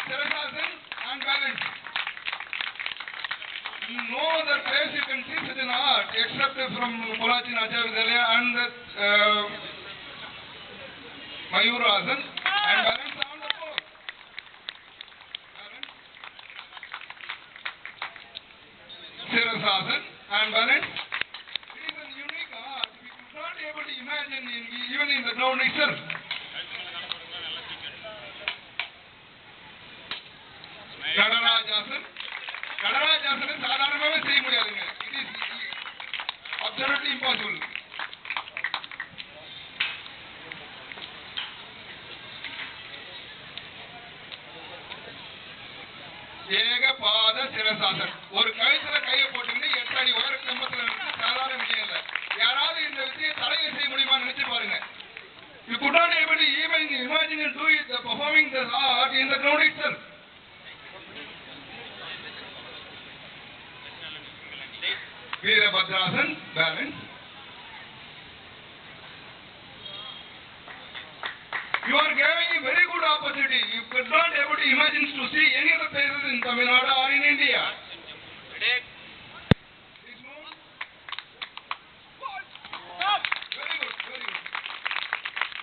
Sirasasana and balance. No other place you can see such an art except from Polachin Acharya Vidyalaya and the Mayurasana and balance on the floor. Balance. Sirasasana and balance. It is a unique art. We could not able to imagine even in the ground itself. Kadarajasana. Kadarajasana சாதாரணமாவே செய்ய முடியாதுங்க. It is absolutely impossible. ஏகபாத சிரசாசன. ஒரு கழுத்துல கையை போட்டுக்கிட்டு 8 அடி உயர கம்பத்துல இருந்து சாதாரண விஷயம் இல்ல. யாராவது இந்த விஷயம் தலையை செய்ய முடியுமான்னு நினைச்சு பாருங்க. You could not able to even imagine and do it performing the art in the ground itself. Veerabhadrasana, balance. You are giving a very good opportunity. You could not able to imagine to see any other places in Tamil Nadu or in India.